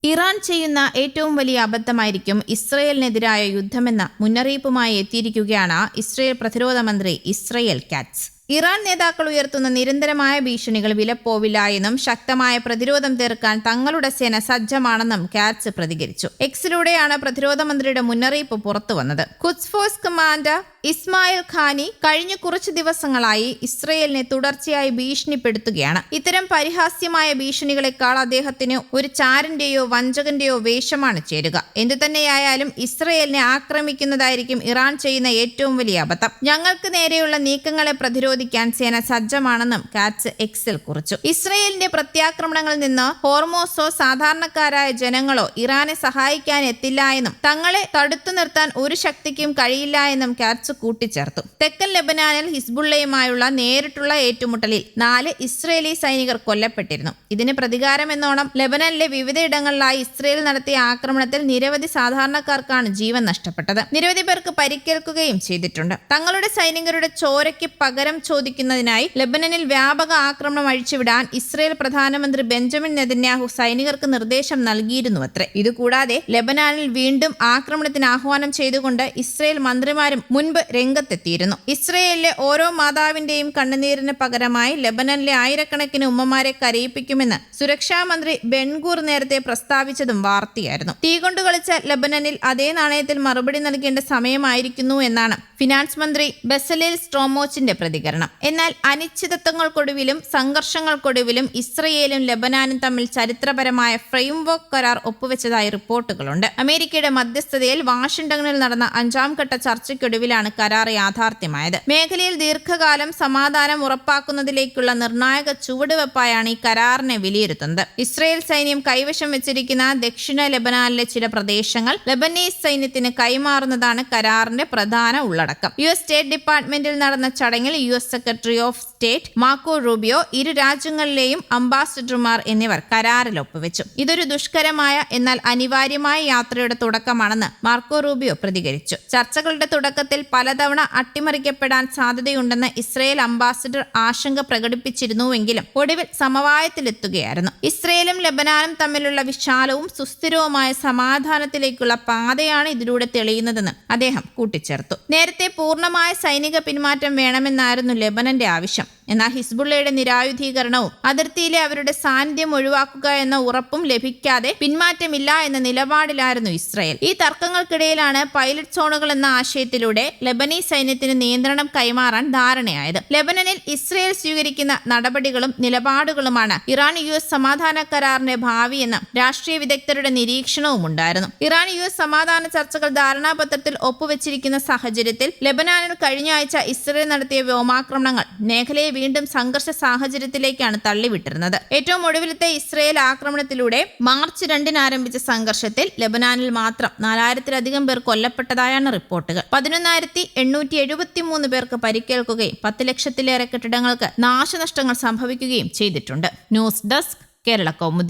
Iran ചെയ്യുന്ന ഏറ്റവും വലിയ അബദ്ധമായിരിക്കും ഇസ്രയേലിനെതിരായ യുദ്ധമെന്ന മുന്നറിയിപ്പുമായി എത്തിയിരിക്കുകയാണ് ഇസ്രയേൽ പ്രതിരോധ മന്ത്രി ഇസ്രയേൽ കാറ്റ്സ്. ഇറാൻ നേതാക്കൾ ഉയർത്തുന്ന നിരന്തരമായ ഭീഷണികൾ വിലപ്പോവില്ല എന്നും ശക്തമായ പ്രതിരോധം തീർക്കാൻ തങ്ങളുടെ സേന സജ്ജമാണെന്നും കാറ്റ്സ് പ്രതികരിച്ചു. എക്സിലൂടെയാണ് പ്രതിരോധ മന്ത്രിയുടെ മുന്നറിയിപ്പ് പുറത്തുവന്നത്. ഖുദ്സ് ഫോഴ്സ് കമാൻഡർ ഇസ്മായിൽ ഖാനി കഴിഞ്ഞ കുറച്ചു ദിവസങ്ങളായി ഇസ്രയേലിനെ തുടർച്ചയായി ഭീഷണിപ്പെടുത്തുകയാണ്. ഇത്തരം പരിഹാസ്യമായ ഭീഷണികളെക്കാൾ അദ്ദേഹത്തിന് ഒരു ചാരന്റെയോ വഞ്ചകന്റെയോ വേഷമാണ് ചേരുക. എന്തുതന്നെയായാലും ഇസ്രയേലിനെ ആക്രമിക്കുന്നതായിരിക്കും ഇറാൻ ചെയ്യുന്ന ഏറ്റവും വലിയ അബദ്ധം. ഞങ്ങൾക്ക് നേരെയുള്ള നീക്കങ്ങളെ പ്രതിരോധിക്കാൻ സേന സജ്ജമാണെന്നും കാറ്റ്സ് എക്സിൽ കുറിച്ചു. ഇസ്രയേലിന്റെ പ്രത്യാക്രമണങ്ങളിൽ നിന്ന് ഹോർമോസോ സാധാരണക്കാരായ ജനങ്ങളോ ഇറാനെ സഹായിക്കാൻ എത്തില്ല എന്നും തങ്ങളെ തടുത്തു നിർത്താൻ ഒരു ശക്തിക്കും കഴിയില്ല എന്നും കാറ്റ്സ് കൂട്ടിച്ചേർത്തു. തെക്കൻ ലെബനാനിൽ ഹിസ്ബുള്ളയുമായുള്ള നേരിട്ടുള്ള ഏറ്റുമുട്ടലിൽ 4 ഇസ്രയേലി സൈനികർ കൊല്ലപ്പെട്ടിരുന്നു. ഇതിന് പ്രതികാരമെന്നോണം ലെബനാനിലെ വിവിധയിടങ്ങളിലായി ഇസ്രയേൽ നടത്തിയ ആക്രമണത്തിൽ നിരവധി സാധാരണക്കാർക്കാണ് ജീവൻ നഷ്ടപ്പെട്ടത്. നിരവധി പേർക്ക് പരിക്കേൽക്കുകയും ചെയ്തിട്ടുണ്ട്. തങ്ങളുടെ സൈനികരുടെ ചോരയ്ക്ക് പകരം ചോദിക്കുന്നതിനായി ലെബനനിൽ വ്യാപക ആക്രമണം അഴിച്ചുവിടാൻ ഇസ്രയേൽ പ്രധാനമന്ത്രി ബെഞ്ചമിൻ നെതന്യാഹു സൈനികർക്ക് നിർദ്ദേശം നൽകിയിരുന്നുവത്രേ. ഇതുകൂടാതെ ലെബനാനിൽ വീണ്ടും ആക്രമണത്തിന് ആഹ്വാനം ചെയ്തുകൊണ്ട് ഇസ്രയേൽ മന്ത്രിമാരും മുൻപ് രംഗത്തെത്തിയിരുന്നു. ഇസ്രയേലിലെ ഓരോ മാതാവിന്റെയും കണ്ണുനീരിന് പകരമായി ലെബനനിലെ ആയിരക്കണക്കിന് ഉമ്മമാരെ കരയിപ്പിക്കുമെന്ന് സുരക്ഷാ മന്ത്രി ബെൻഗൂർ നേരത്തെ പ്രസ്താവിച്ചതും വാർത്തയായിരുന്നു. തീ കൊണ്ട് കളിച്ച ലെബനനിൽ അതേ നാണയത്തിൽ മറുപടി നൽകേണ്ട സമയമായിരിക്കുന്നു എന്നാണ് ഫിനാൻസ് മന്ത്രി ബെസലേൽ സ്ട്രോമോച്ചിന്റെ പ്രതികരണം. എന്നാൽ അനിശ്ചിതത്വങ്ങൾക്കൊടുവിലും സംഘർഷങ്ങൾക്കൊടുവിലും ഇസ്രയേലും ലെബനാനും തമ്മിൽ ചരിത്രപരമായ ഫ്രെയിംവർക്ക് കരാർ ഒപ്പുവെച്ചതായി റിപ്പോർട്ടുകളുണ്ട്. അമേരിക്കയുടെ മധ്യസ്ഥതയിൽ വാഷിംഗ്ടണിൽ നടന്ന 5ാം ഘട്ട ചർച്ചയ്ക്കൊടുവിലാണ് കരാർ യാഥാർത്ഥ്യമായത്. മേഖലയിൽ ദീർഘകാലം സമാധാനം ഉറപ്പാക്കുന്നതിലേക്കുള്ള നിർണായക ചുവടുവെപ്പായാണ് ഈ കരാറിനെ വിലയിരുത്തുന്നത്. ഇസ്രയേൽ സൈന്യം കൈവശം വെച്ചിരിക്കുന്ന ദക്ഷിണ ലെബനാനിലെ ചില പ്രദേശങ്ങൾ ലെബനീസ് സൈന്യത്തിന് കൈമാറുന്നതാണ് കരാറിന്റെ പ്രധാന ഉള്ളടക്കം. US സ്റ്റേറ്റ് ഡിപ്പാർട്ട്മെന്റിൽ നടന്ന ചടങ്ങിൽ US secretary of state Marco Rubio, ഇരു രാജ്യങ്ങളിലെയും അംബാസിഡർമാർ എന്നിവർ കരാറിൽ ഒപ്പുവെച്ചു. ഇതൊരു ദുഷ്കരമായ എന്നാൽ അനിവാര്യമായ യാത്രയുടെ തുടക്കമാണെന്ന് മാർക്കോ റൂബിയോ പ്രതികരിച്ചു. ചർച്ചകളുടെ തുടക്കത്തിൽ പലതവണ അട്ടിമറിക്കപ്പെടാൻ സാധ്യതയുണ്ടെന്ന് ഇസ്രയേൽ അംബാസിഡർ ആശങ്ക പ്രകടിപ്പിച്ചിരുന്നുവെങ്കിലും ഒടുവിൽ സമവായത്തിലെത്തുകയായിരുന്നു. ഇസ്രയേലും ലെബനാനും തമ്മിലുള്ള വിശാലവും സുസ്ഥിരവുമായ സമാധാനത്തിലേക്കുള്ള പാതയാണ് ഇതിലൂടെ തെളിയുന്നതെന്ന് അദ്ദേഹം കൂട്ടിച്ചേർത്തു. നേരത്തെ പൂർണ്ണമായ സൈനിക പിന്മാറ്റം വേണമെന്നായിരുന്നു ലെബനന്റെ ആവശ്യം. എന്നാൽ ഹിസ്ബുള്ളയുടെ നിരായുധീകരണവും അതിർത്തിയിലെ അവരുടെ സാന്നിധ്യം ഒഴിവാക്കുക എന്ന ഉറപ്പും ലഭിക്കാതെ പിന്മാറ്റമില്ല എന്ന നിലപാടിലായിരുന്നു ഇസ്രയേൽ. ഈ തർക്കങ്ങൾക്കിടയിലാണ് പൈലറ്റ് സോണുകൾ എന്ന ആശയത്തിലൂടെ ലെബനീസ് സൈന്യത്തിന് നിയന്ത്രണം കൈമാറാൻ ധാരണയായത്. ലെബനനിൽ ഇസ്രയേൽ സ്വീകരിക്കുന്ന നടപടികളും നിലപാടുകളുമാണ് ഇറാൻ US സമാധാന കരാറിന്റെ ഭാവിയെന്ന രാഷ്ട്രീയ വിദഗ്ധരുടെ നിരീക്ഷണവും ഉണ്ടായിരുന്നു. ഇറാൻ US സമാധാന ചർച്ചകൾ ധാരണാപത്രത്തിൽ ഒപ്പുവെച്ചിരിക്കുന്ന സാഹചര്യത്തിൽ ലെബനാനിൽ കഴിഞ്ഞ ആഴ്ച ഇസ്രയേൽ നടത്തിയ വ്യോമാക്രമണങ്ങൾ മേഖലയെ വീണ്ടും സംഘർഷ സാഹചര്യത്തിലേക്കാണ് തള്ളിവിട്ടിരുന്നത്. ഏറ്റവും ഒടുവിലത്തെ ഇസ്രയേൽ ആക്രമണത്തിലൂടെ മാർച്ച് 2-ന് ആരംഭിച്ച സംഘർഷത്തിൽ ലെബനാനിൽ മാത്രം 4000-ലധികം പേർ കൊല്ലപ്പെട്ടതായാണ് റിപ്പോർട്ടുകൾ. 11,873 പേർക്ക് പരിക്കേൽക്കുകയും 10 ലക്ഷത്തിലേറെ കെട്ടിടങ്ങൾക്ക് നാശനഷ്ടങ്ങൾ സംഭവിക്കുകയും ചെയ്തിട്ടുണ്ട്. News desk Kerala Kaumudi.